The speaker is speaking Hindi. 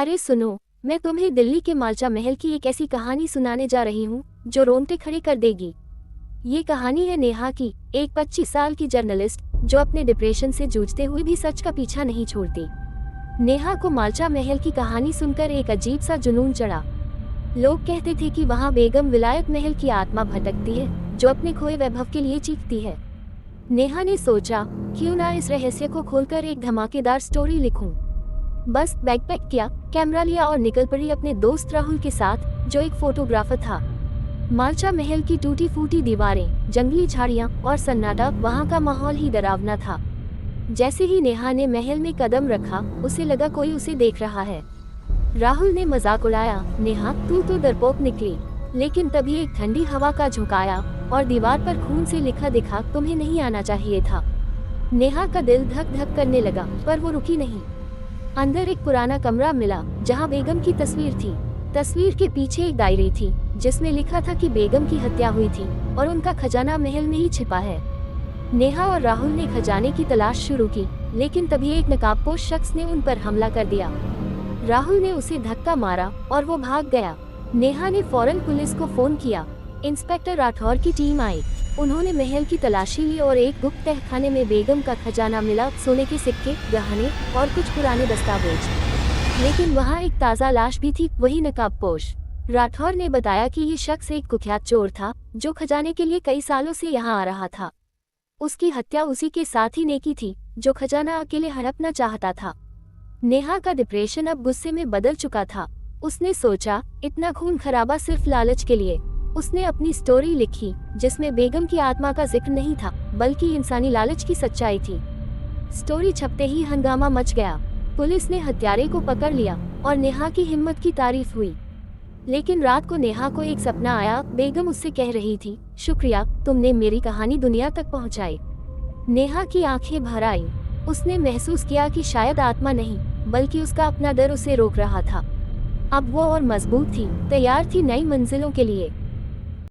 अरे सुनो, मैं तुम्हें दिल्ली के मालचा महल की एक ऐसी कहानी सुनाने जा रही हूँ जो रोंगटे खड़े कर देगी। ये कहानी है नेहा की, एक 25 साल की जर्नलिस्ट जो अपने डिप्रेशन से जूझते हुए भी सच का पीछा नहीं छोड़ती। नेहा को मालचा महल की कहानी सुनकर एक अजीब सा जुनून चढ़ा। लोग कहते थे कि वहाँ बेगम विलायत महल की आत्मा भटकती है जो अपने खोए वैभव के लिए चीखती है। नेहा ने सोचा, क्यों ना इस रहस्य को खोलकर एक धमाकेदार स्टोरी लिखूं। बस बैग पैक किया, कैमरा लिया और निकल पड़ी अपने दोस्त राहुल के साथ, जो एक फोटोग्राफर था। मालचा महल की टूटी फूटी दीवारें, जंगली झाड़ियां और सन्नाटा, वहां का माहौल ही डरावना था। जैसे ही नेहा ने महल में कदम रखा, उसे लगा कोई उसे देख रहा है। राहुल ने मजाक उड़ाया, नेहा तू तो डरपोक निकली। लेकिन तभी एक ठंडी हवा का झोंका और दीवार पर खून से लिखा दिखा, तुम्हें नहीं आना चाहिए था। नेहा का दिल धक धक करने लगा, पर वो रुकी नहीं। अंदर एक पुराना कमरा मिला जहां बेगम की तस्वीर थी। तस्वीर के पीछे एक डायरी थी जिसमें लिखा था कि बेगम की हत्या हुई थी और उनका खजाना महल में ही छिपा है। नेहा और राहुल ने खजाने की तलाश शुरू की, लेकिन तभी एक नकाबपोश शख्स ने उन पर हमला कर दिया। राहुल ने उसे धक्का मारा और वो भाग गया। नेहा ने फौरन पुलिस को फोन किया। इंस्पेक्टर राठौर की टीम आई। उन्होंने महल की तलाशी ली और एक गुप्त तहखाने में बेगम का खजाना मिला, सोने के सिक्के, गहने और कुछ पुराने दस्तावेज। लेकिन वहाँ एक ताज़ा लाश भी थी, वही नकाबपोश। राठौर ने बताया कि ये शख्स एक कुख्यात चोर था जो खजाने के लिए कई सालों से यहाँ आ रहा था। उसकी हत्या उसी के साथ ही ने की थी जो खजाना अकेले हड़पना चाहता था। नेहा का डिप्रेशन अब गुस्से में बदल चुका था। उसने सोचा, इतना खून खराबा सिर्फ लालच के लिए। उसने अपनी स्टोरी लिखी जिसमें बेगम की आत्मा का जिक्र नहीं था, बल्कि इंसानी लालच की सच्चाई थी। स्टोरी छपते ही हंगामा मच गया। पुलिस ने हत्यारे को पकड़ लिया और नेहा की हिम्मत की तारीफ हुई। लेकिन रात को नेहा को एक सपना आया। बेगम उससे कह रही थी, शुक्रिया, तुमने मेरी कहानी दुनिया तक पहुंचाई। नेहा की आंखें भर आईं। उसने महसूस किया कि शायद आत्मा नहीं, बल्कि उसका अपना डर उसे रोक रहा था। अब वो और मजबूत थी, तैयार थी नई मंजिलों के लिए।